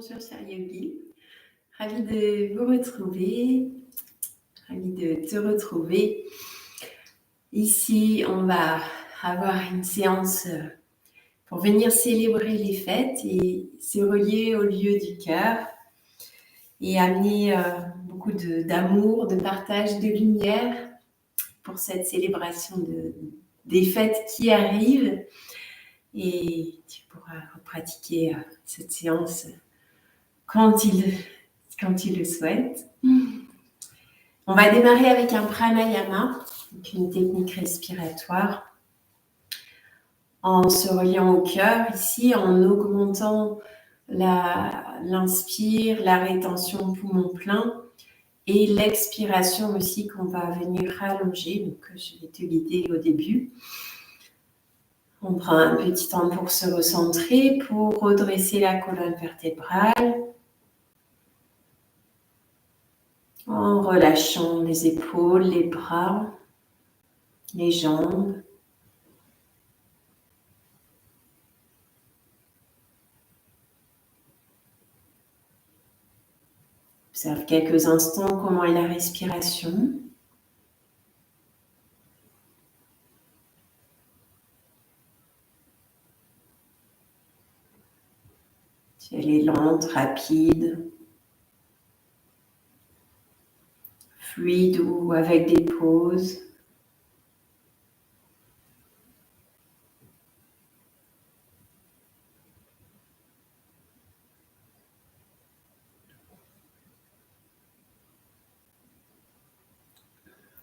Bonjour cher Yogi, ravie de vous retrouver, ravie de te retrouver. Ici, on va avoir une séance pour venir célébrer les fêtes et se relier au lieu du cœur et amener beaucoup d'amour, de partage, de lumière pour cette célébration des fêtes qui arrivent. Et tu pourras pratiquer cette séance quand il le souhaite. On va démarrer avec un pranayama, donc une technique respiratoire, en se reliant au cœur ici, en augmentant l'inspire, la rétention poumon plein et l'expiration aussi qu'on va venir rallonger. Donc je vais te guider au début. On prend un petit temps pour se recentrer, pour redresser la colonne vertébrale, en relâchant les épaules, les bras, les jambes. Observe quelques instants comment est la respiration. Si elle est lente, rapide, fluide ou avec des pauses.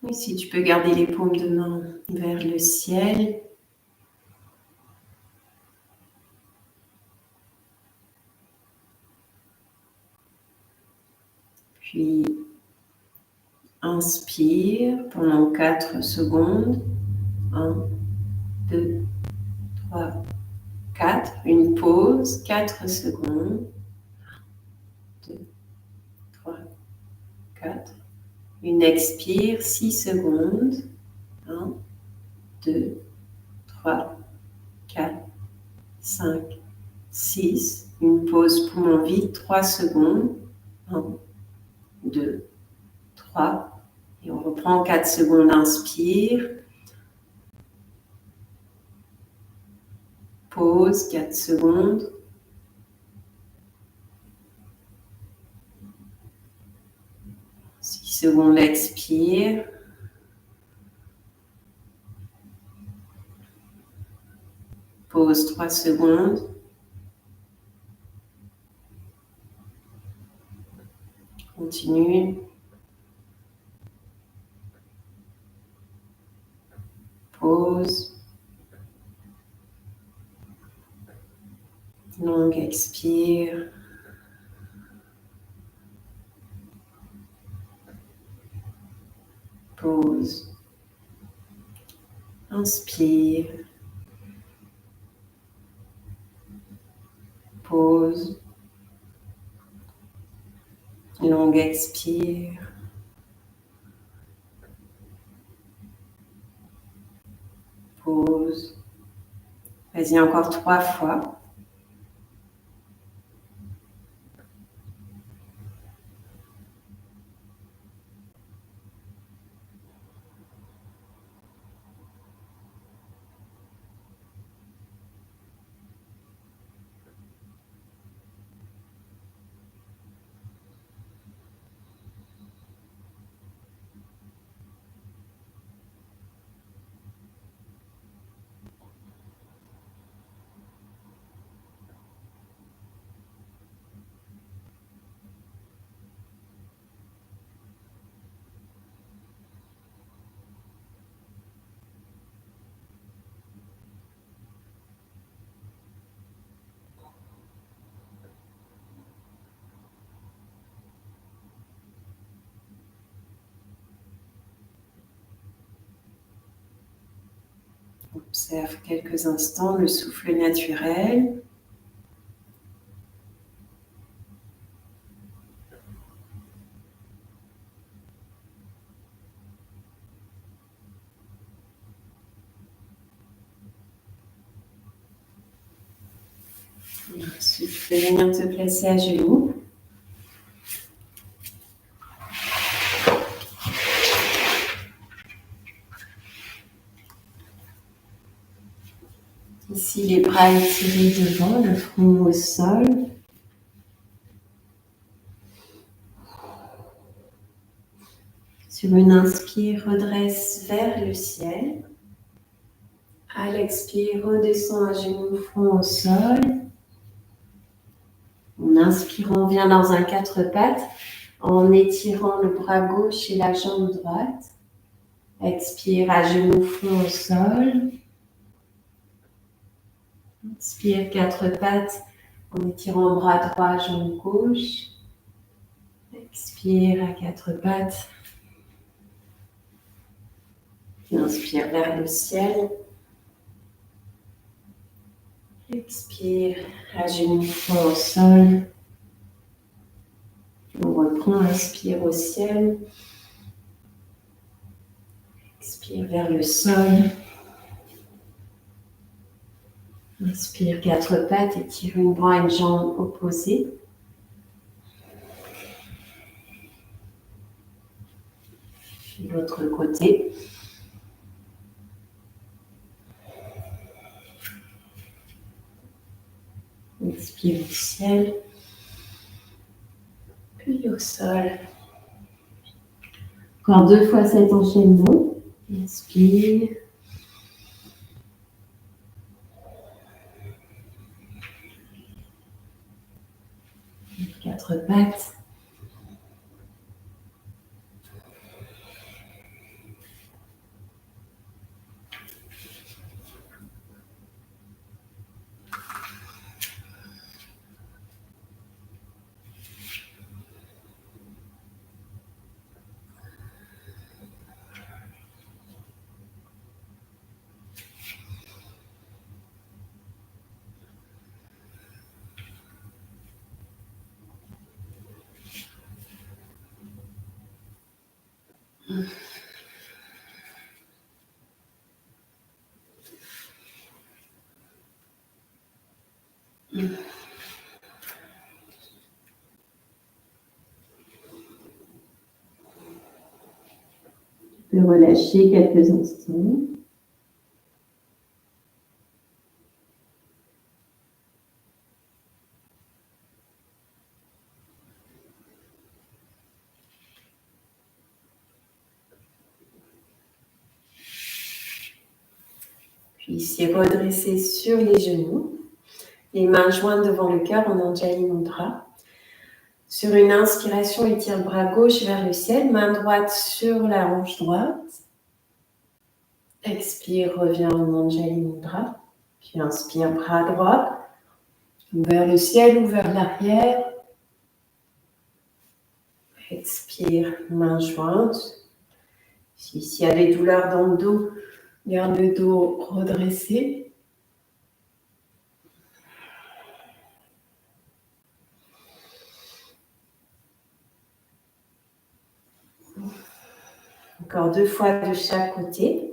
Et si tu peux garder les paumes de main vers le ciel. Puis inspire pendant 4 secondes. 1, 2, 3, 4. Une pause, 4 secondes. 1, 2, 3, 4. Une expire, 6 secondes. 1, 2, 3, 4, 5, 6. Une pause poumon vide, 3 secondes. 1, 2, 3. Et on reprend 4 secondes, inspire. Pause, 4 secondes. Secondes, expire. Pause 3 secondes. Continue. Pause. Longue expire. Pause. Inspire. Pause. Longue expire. Pause. Vas-y, encore 3 fois. Observe quelques instants le souffle naturel. Ensuite, tu peux venir te placer à genoux. Ici, les bras étirés devant, le front au sol. Sur une inspire, redresse vers le ciel. À l'expire, redescend à genoux, front au sol. En inspirant, on vient dans un quatre pattes en étirant le bras gauche et la jambe droite. Expire à genoux, front au sol. Inspire, quatre pattes en étirant bras droit, jambe gauche. Expire à quatre pattes. Inspire vers le ciel. Expire à genoux, front au sol. On reprend, inspire au ciel. Expire vers le sol. Inspire quatre pattes, étire une bras et une jambe opposée. De l'autre côté. Inspire au ciel. Puis au sol. Encore deux fois cet enchaînement. Inspire. Quatre pattes. Tu peux relâcher quelques instants. Puis ici, redresser sur les genoux. Les mains jointes devant le cœur en Anjali Mudra. Sur une inspiration, étire le bras gauche vers le ciel, main droite sur la hanche droite. Expire, reviens en Anjali Mudra. Puis inspire, bras droit vers le ciel ou vers l'arrière. Expire, main jointe. S'il y a des douleurs dans le dos, garde le dos redressé. Encore deux fois de chaque côté.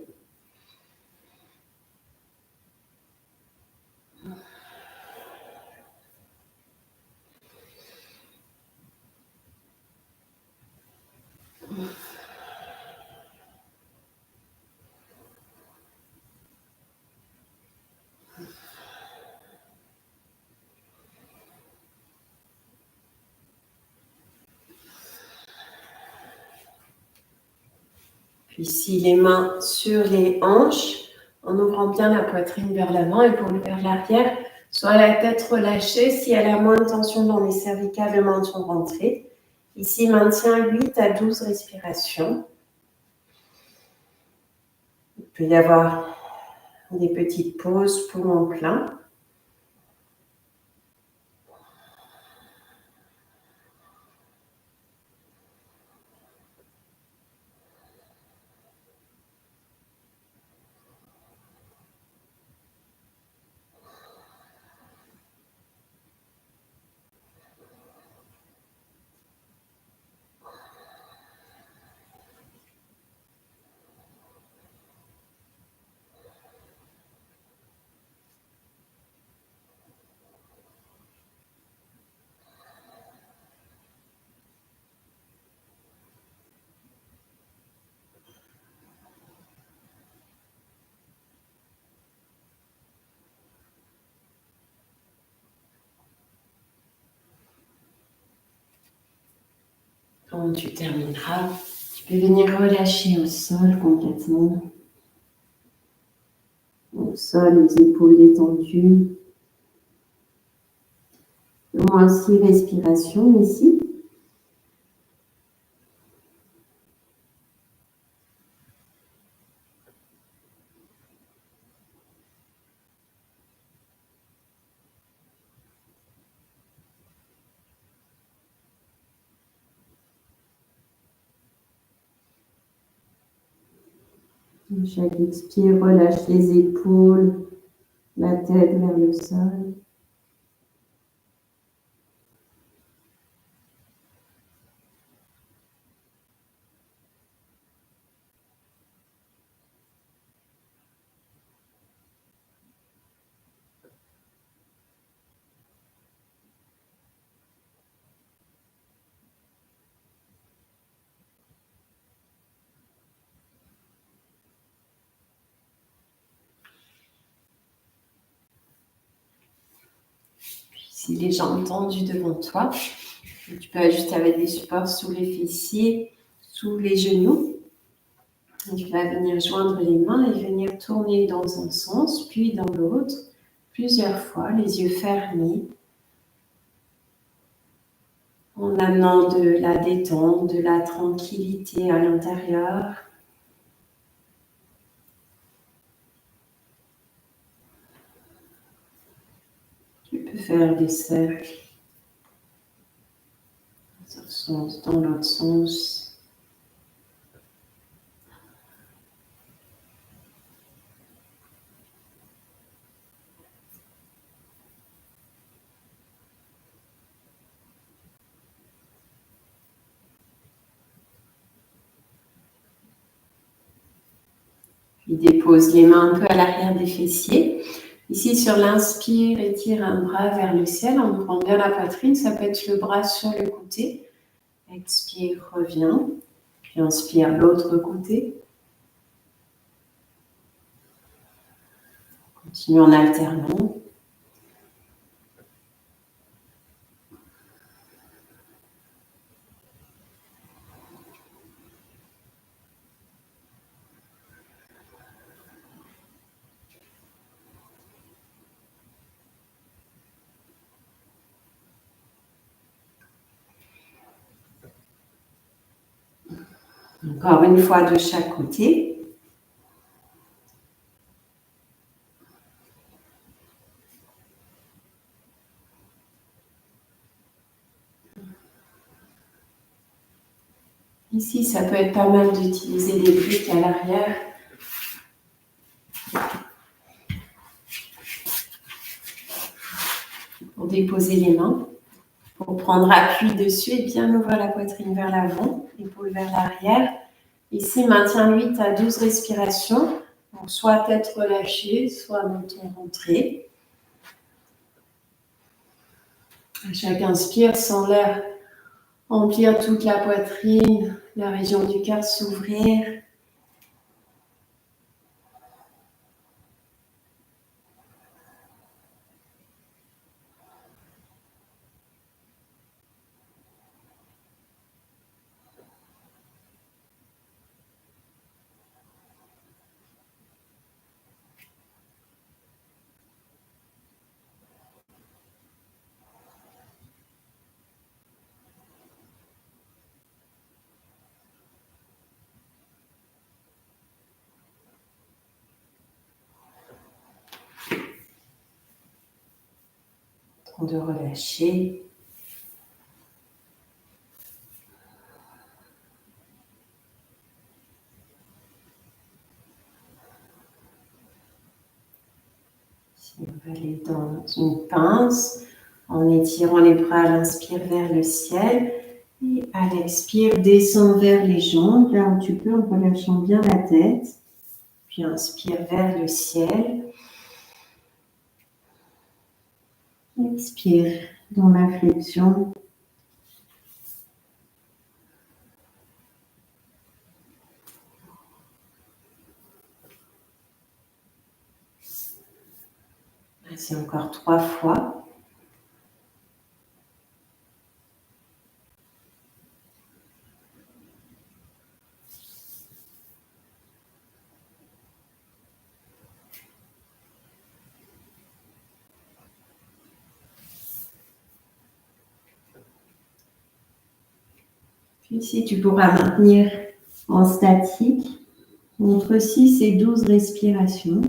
Puis ici, les mains sur les hanches, en ouvrant bien la poitrine vers l'avant, épaule vers l'arrière. Soit la tête relâchée, si elle a moins de tension dans les cervicales, le menton rentré. Ici, maintien 8 à 12 respirations. Il peut y avoir des petites pauses, poumons pleins. Quand tu termineras, tu peux venir relâcher au sol complètement. Au sol, les épaules détendues. Au moins 6 respirations ici. Chaque expire, relâche les épaules, la tête vers le sol. Si les jambes tendues devant toi, tu peux ajuster avec des supports sous les fessiers, sous les genoux. Et tu vas venir joindre les mains et venir tourner dans un sens, puis dans l'autre, plusieurs fois, les yeux fermés, en amenant de la détente, de la tranquillité à l'intérieur. Tu peux faire des cercles, dans un sens, dans l'autre sens. Puis dépose les mains un peu à l'arrière des fessiers. Ici, sur l'inspire, étire un bras vers le ciel en ouvrant bien la poitrine. Ça peut être le bras sur le côté. Expire, reviens. Puis inspire l'autre côté. Continue en alternant. Encore une fois de chaque côté. Ici, ça peut être pas mal d'utiliser des briques à l'arrière. Pour déposer les mains. Pour prendre appui dessus et bien ouvrir la poitrine vers l'avant, épaule vers l'arrière. Ici, maintiens 8 à 12 respirations. Donc, soit tête relâchée, soit menton rentré. À chaque inspire, sens l'air emplir toute la poitrine, la région du cœur s'ouvrir. Temps de relâcher. On va aller dans une pince en étirant les bras à l'inspire vers le ciel et à l'expire descends vers les jambes là où tu peux en relâchant bien la tête. Puis inspire vers le ciel. Expire dans la flexion. Ainsi encore 3 fois. Puis ici, tu pourras maintenir en statique entre 6 et 12 respirations.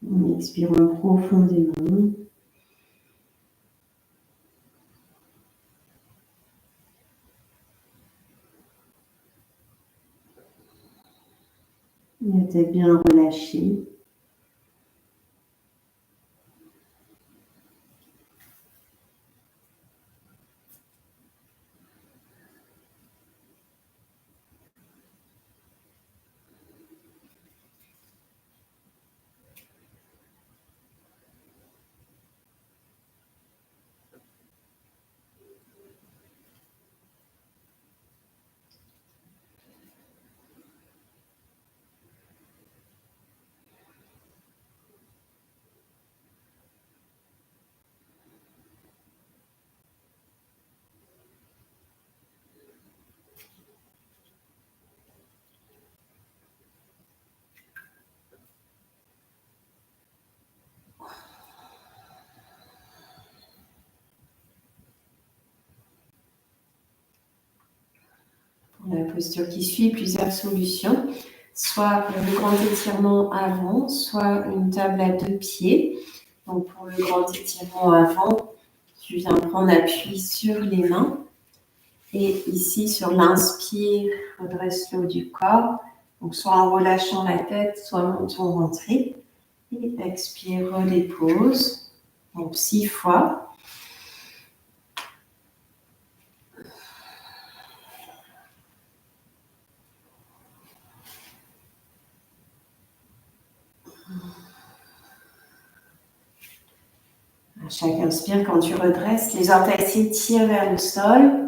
En expirant profondément. La tête bien relâchée. Pour la posture qui suit, plusieurs solutions. Soit le grand étirement avant, soit une table à 2 pieds. Donc pour le grand étirement avant, tu viens prendre appui sur les mains. Et ici, sur l'inspire, redresse le haut du corps. Donc soit en relâchant la tête, soit menton rentré. Et expire, redépose. Donc 6 fois. À chaque inspire, quand tu redresses, les orteils s'étirent vers le sol.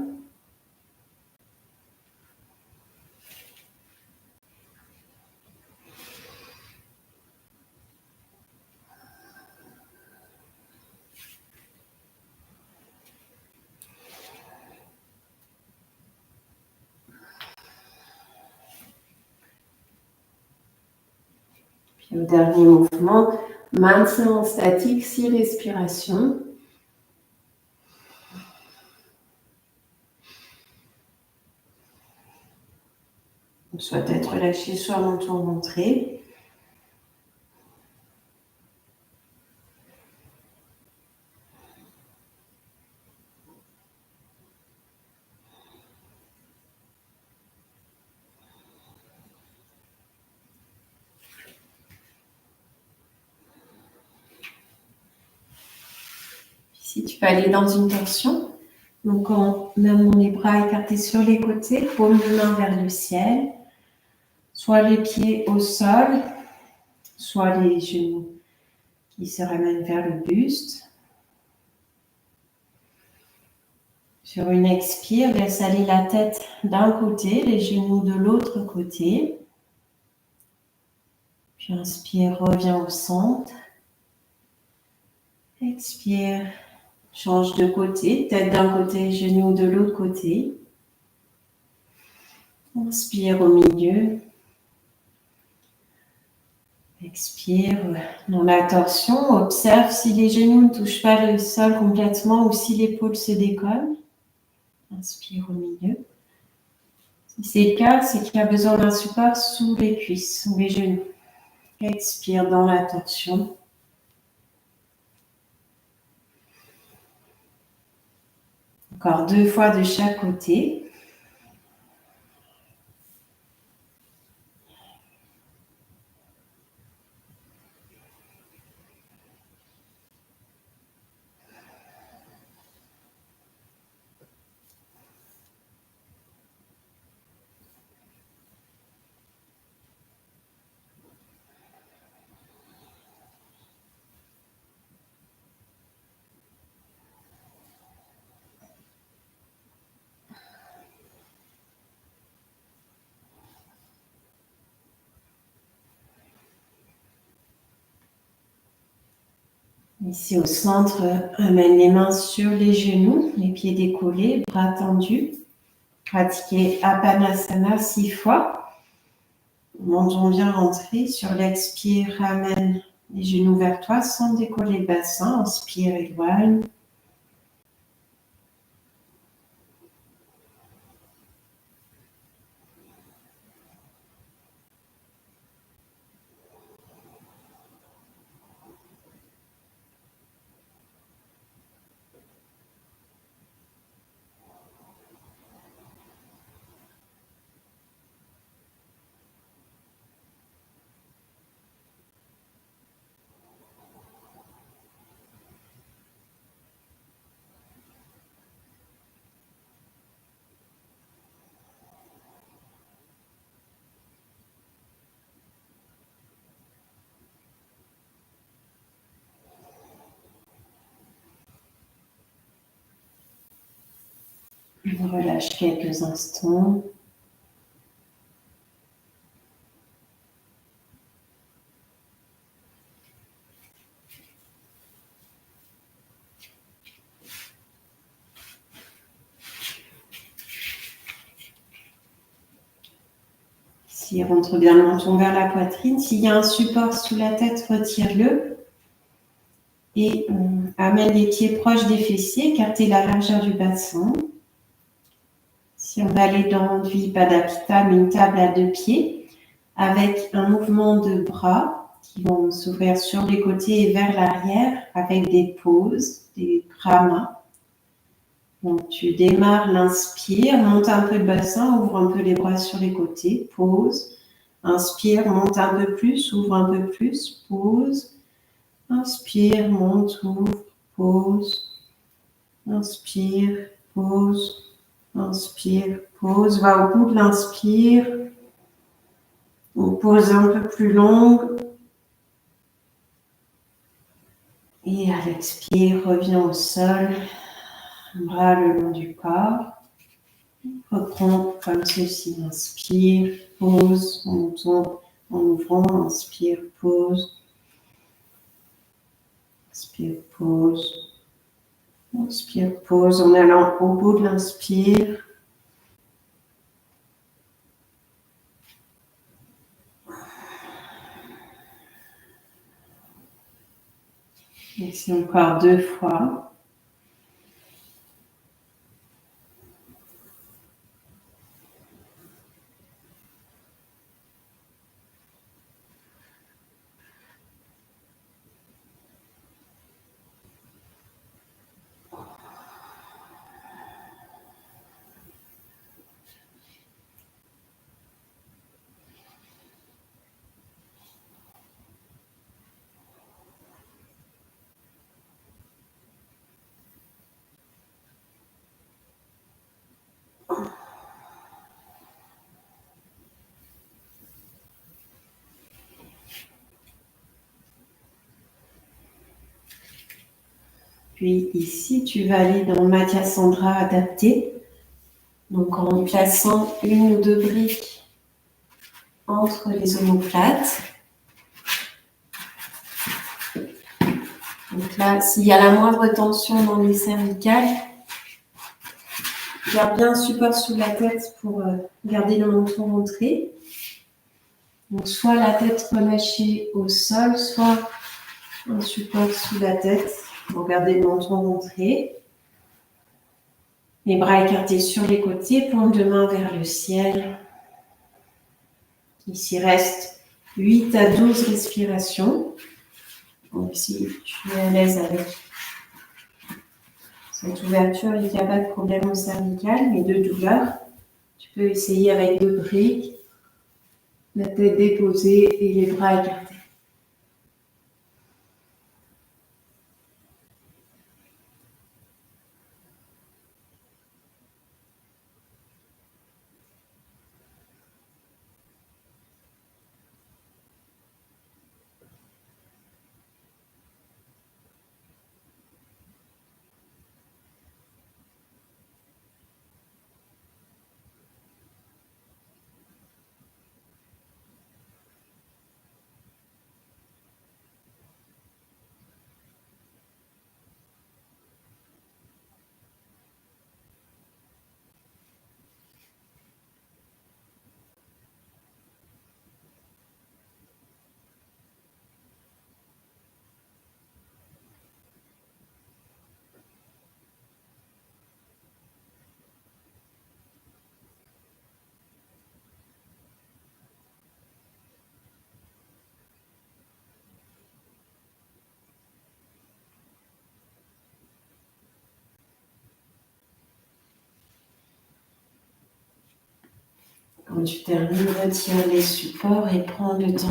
Puis au dernier mouvement, maintien en statique, 6 respirations. Soit tête relâchée, soit menton rentré. Ici, tu peux aller dans une torsion. Donc, en amenant les bras écartés sur les côtés, paume de main vers le ciel. Soit les pieds au sol, soit les genoux qui se ramènent vers le buste. Sur une expire, laisse aller la tête d'un côté, les genoux de l'autre côté. Puis inspire, reviens au centre. Expire, change de côté, tête d'un côté, genoux de l'autre côté. Inspire au milieu. Expire dans la torsion. Observe si les genoux ne touchent pas le sol complètement ou si l'épaule se décolle. Inspire au milieu. Si c'est le cas, c'est qu'il y a besoin d'un support sous les cuisses, sous les genoux. Expire dans la torsion. Encore 2 fois de chaque côté. Ici au centre, amène les mains sur les genoux, les pieds décollés, bras tendus. Pratiquez Apanasana 6 fois. Menton bien rentré. Sur l'expire, ramène les genoux vers toi sans décoller le bassin. Inspire, éloigne. Relâche quelques instants. S'il rentre bien le menton vers la poitrine, s'il y a un support sous la tête, retire-le. Et amène les pieds proches des fessiers, écartez la largeur du bassin. Si on va aller dans Dvipadapita, une table à 2 pieds, avec un mouvement de bras qui vont s'ouvrir sur les côtés et vers l'arrière, avec des pauses, des pramas. Donc tu démarres l'inspire, monte un peu le bassin, ouvre un peu les bras sur les côtés, pause. Inspire, monte un peu plus, ouvre un peu plus, pause. Inspire, monte, ouvre, pause. Inspire, pause. Inspire, pause. Va au bout de l'inspire. Une pause un peu plus longue. Et à l'expire, reviens au sol. Bras le long du corps. Reprends comme ceci. Inspire, pause. Montons en ouvrant. Inspire, pause. Inspire, pause. Inspire, pause en allant au bout de l'inspire. Ici encore 2 fois. Puis ici, tu vas aller dans Madhyasandra adapté. Donc en plaçant 1 ou 2 briques entre les omoplates. Donc là, s'il y a la moindre tension dans les cervicales, garde bien un support sous la tête pour garder le menton rentré. Donc soit la tête relâchée au sol, soit un support sous la tête pour garder le menton rentré. Les bras écartés sur les côtés, paume de main vers le ciel. Ici reste 8 à 12 respirations. Donc si tu es à l'aise avec cette ouverture et qu'il n'y a pas de problème au cervical, mais de douleur, tu peux essayer avec 2 briques, la tête déposée et les bras écartés. Quand tu termines, retire les supports et prends le temps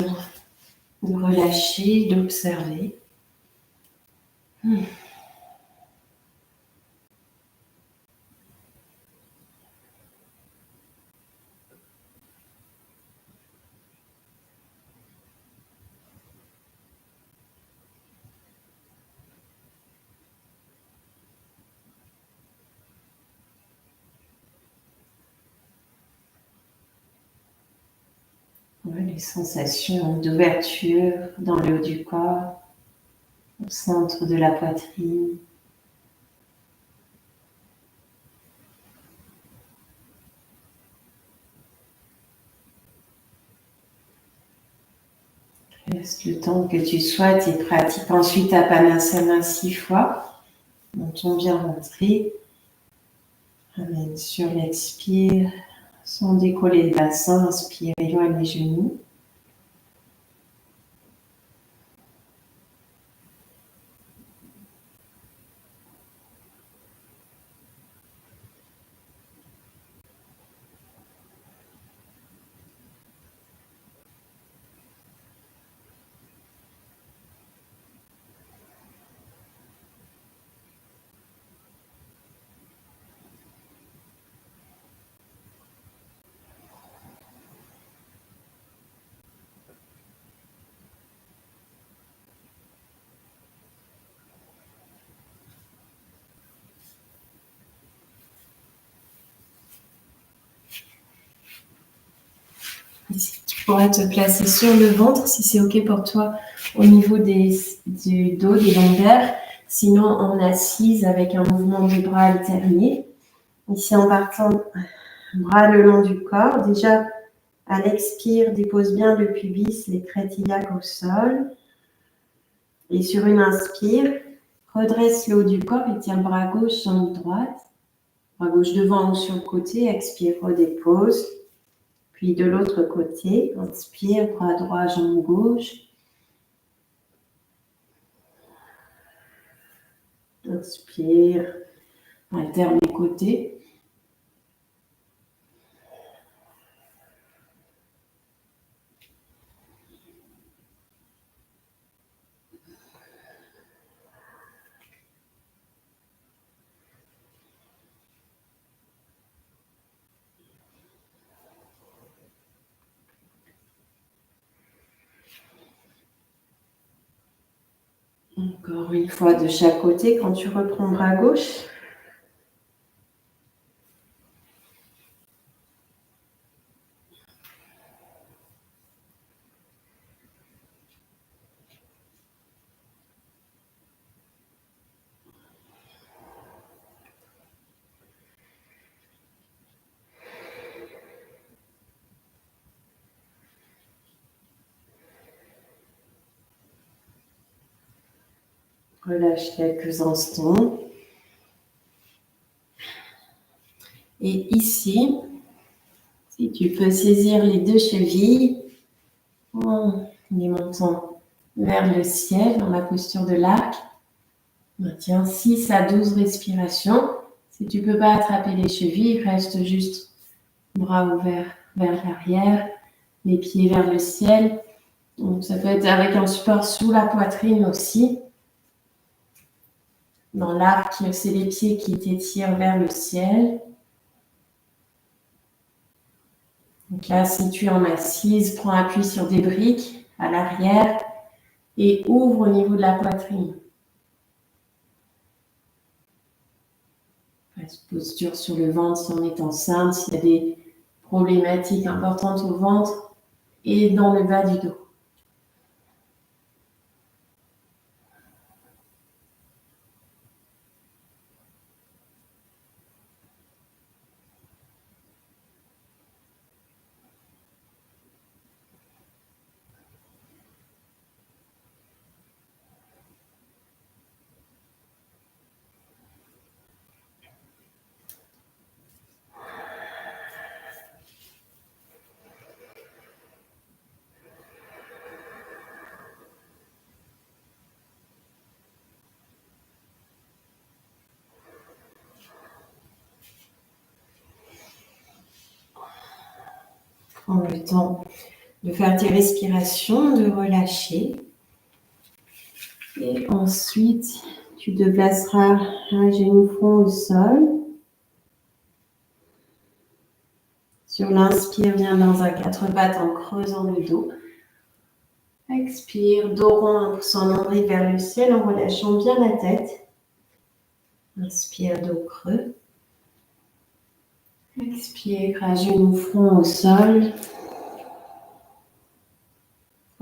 de relâcher, d'observer. Les sensations d'ouverture dans le haut du corps, au centre de la poitrine. Reste le temps que tu souhaites et pratique ensuite Apanasana 6 fois. Montons bien rentré. Ramène sur l'expire, sans décoller le bassin. Inspire, éloigne les genoux. Ici, tu pourras te placer sur le ventre si c'est OK pour toi au niveau du dos, des lombaires. Sinon, en assise avec un mouvement des bras alternés. Ici, en partant, bras le long du corps. Déjà, à l'expire, dépose bien le pubis, les crêtes iliaques au sol. Et sur une inspire, redresse le haut du corps et tiens le bras gauche, jambe droite. Bras gauche devant ou sur le côté. Expire, redépose. Puis de l'autre côté, inspire, bras droit, jambe gauche. Inspire, alterne les côtés. Encore une fois de chaque côté, quand tu reprends bras gauche. Relâche quelques instants. Et ici, si tu peux saisir les deux chevilles en les montant vers le ciel dans la posture de l'arc. Maintiens 6 à 12 respirations. Si tu ne peux pas attraper les chevilles, reste juste bras ouverts vers l'arrière, les pieds vers le ciel. Donc, ça peut être avec un support sous la poitrine aussi. Dans l'arc, c'est les pieds qui t'étirent vers le ciel. Donc là, si tu es en assise, prends appui sur des briques à l'arrière et ouvre au niveau de la poitrine. Reste posture sur le ventre si on est enceinte, s'il y a des problématiques importantes au ventre et dans le bas du dos. Prends le temps de faire tes respirations, de relâcher. Et ensuite, tu te placeras un genou front au sol. Sur l'inspire, viens dans un 4 pattes en creusant le dos. Expire, dos rond, en poussant nombril vers le ciel, en relâchant bien la tête. Inspire, dos creux. Expire, à genoux front au sol.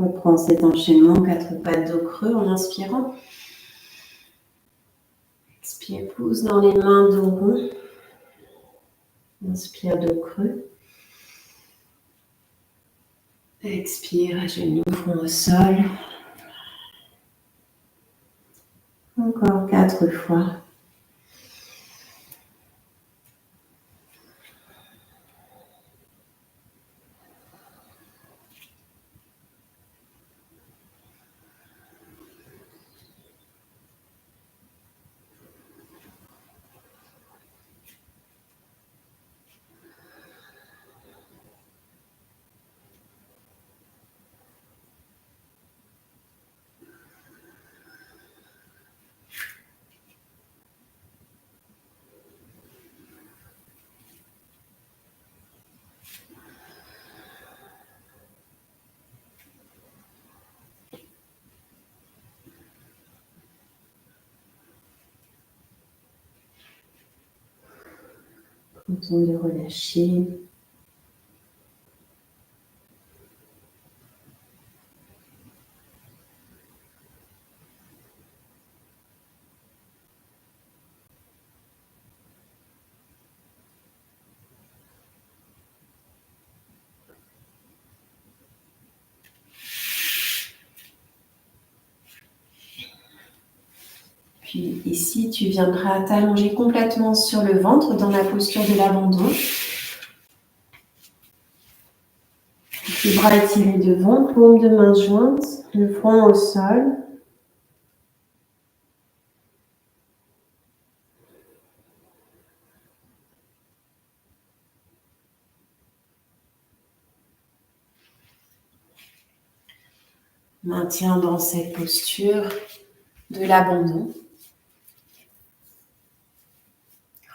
On prend cet enchaînement, 4 pattes dos creux en inspirant. Expire, pouce dans les mains, dos rond. Inspire, dos creux. Expire, à genoux, front au sol. Encore 4 fois. Prends le temps de relâcher. Puis ici, tu viendras t'allonger complètement sur le ventre dans la posture de l'abandon. Les bras étirés devant, paumes de main jointes, le front au sol. Maintiens dans cette posture de l'abandon.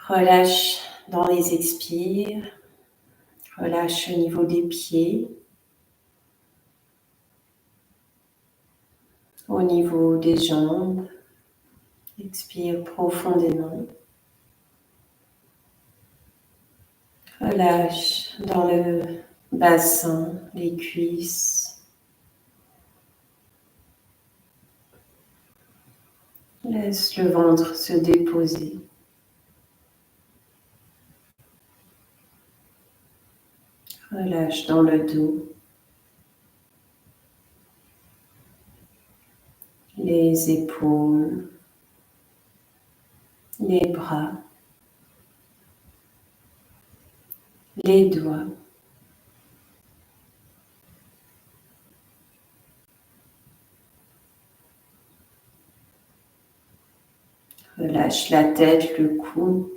Relâche dans les expires. Relâche au niveau des pieds. Au niveau des jambes. Expire profondément. Relâche dans le bassin, les cuisses. Laisse le ventre se déposer. Relâche dans le dos. Les épaules. Les bras. Les doigts. Relâche la tête, le cou.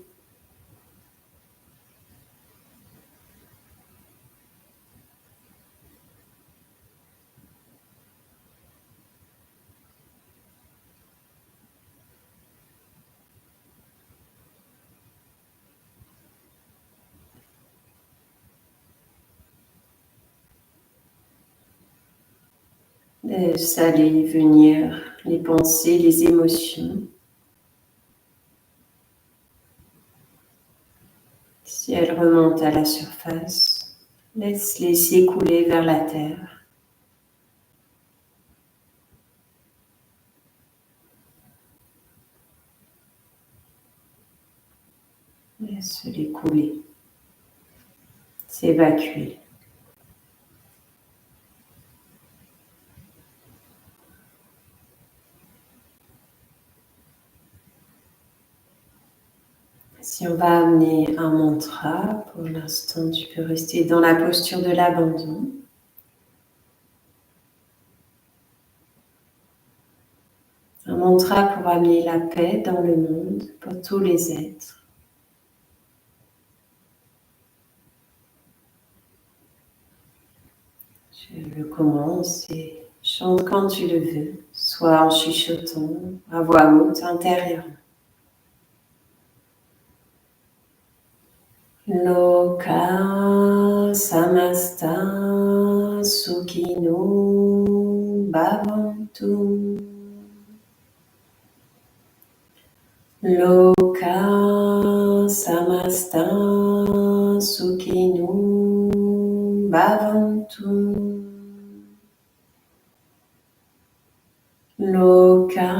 Laisse aller venir les pensées, les émotions. Si elles remontent à la surface, laisse-les s'écouler vers la terre. Laisse-les couler, s'évacuer. Si on va amener un mantra, pour l'instant tu peux rester dans la posture de l'abandon. Un mantra pour amener la paix dans le monde, pour tous les êtres. Je le commence et chante quand tu le veux, soit en chuchotant, à voix haute, intérieurement. Loka samasta sukhino bhavantu. Loka samasta sukhino bhavantu. Loka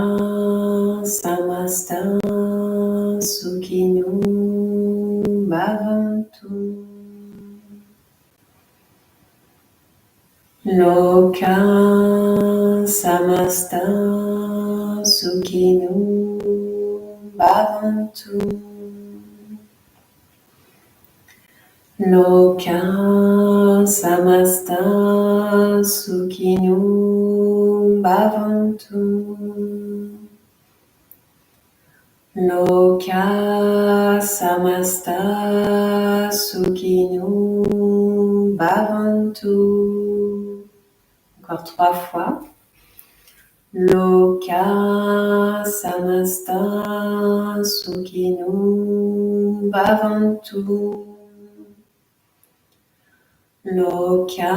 samasta sukhino bhavantu. Loka samasta sukhino bhavantu. Loka samasta sukhino bhavantu. Loka samasta sukhino bhavantu. Encore 3 fois. Loka samasta sukhino bhavantu. Loka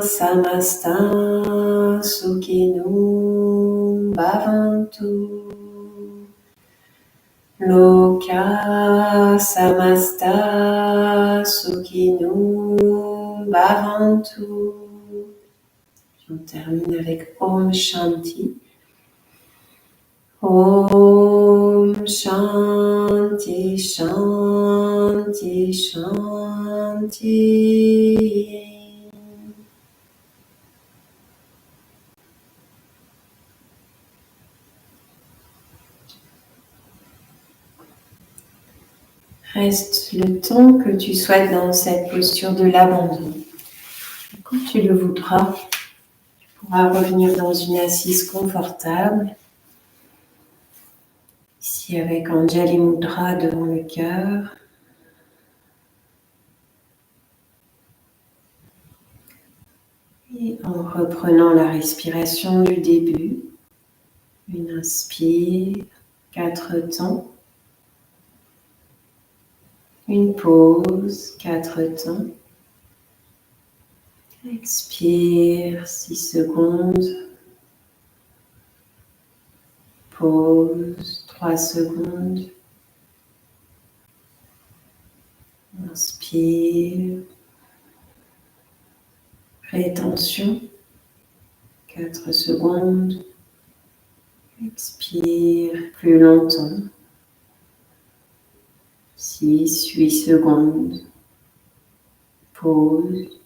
samasta sukhino bhavantu. Loka samasta sukhino bhavantu. On termine avec Om Shanti. Om Shanti Shanti Shanti. Reste le temps que tu sois dans cette posture de l'abandon. Quand tu le voudras, tu pourras revenir dans une assise confortable. Ici avec Anjali Mudra devant le cœur. Et en reprenant la respiration du début, une inspire, 4 temps. Une pause, 4 temps. Expire, 6 secondes. Pause, 3 secondes. Inspire. Rétention, 4 secondes. Expire plus longtemps. 6, 8 secondes. Pause.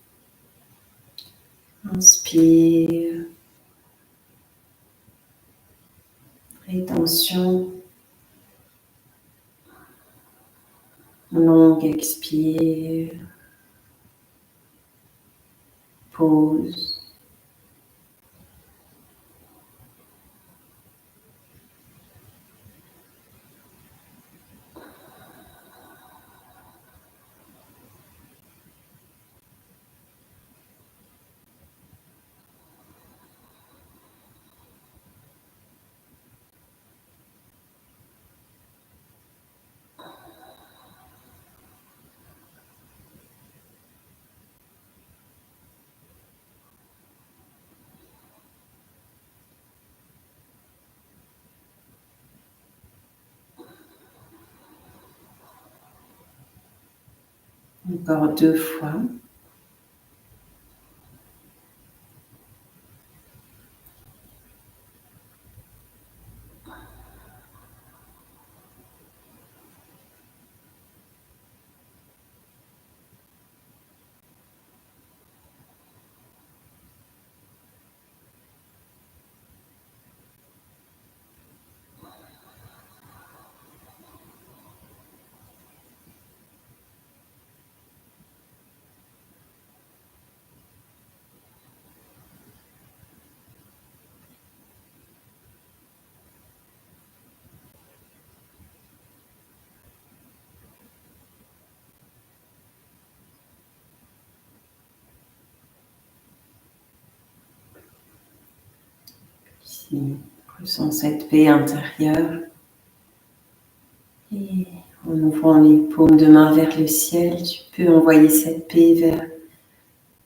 Inspire. Rétention. Longue expire. Pause. Encore 2 fois. Ici, ressens cette paix intérieure. Et en ouvrant les paumes de main vers le ciel, tu peux envoyer cette paix vers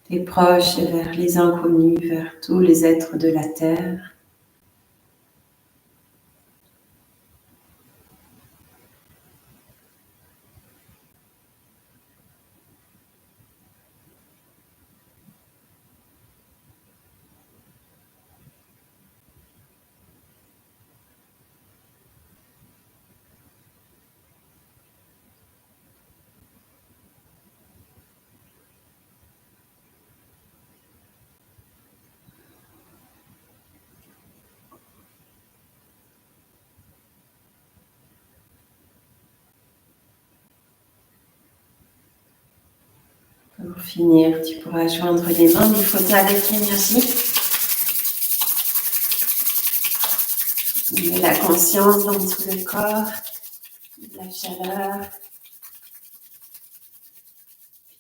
tes proches et vers les inconnus, vers tous les êtres de la terre. Pour finir, tu pourras joindre les mains du fauteuil avec l'énergie. De la conscience dans tout le corps, de la chaleur.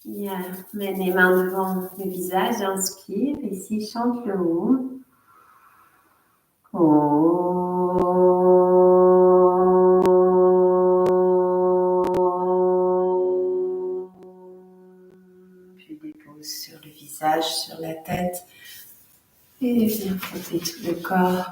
Puis mets les mains devant le visage, inspire. Ici, chante le Om. Puis dépose sur le visage, sur la tête. Et viens frotter tout le corps.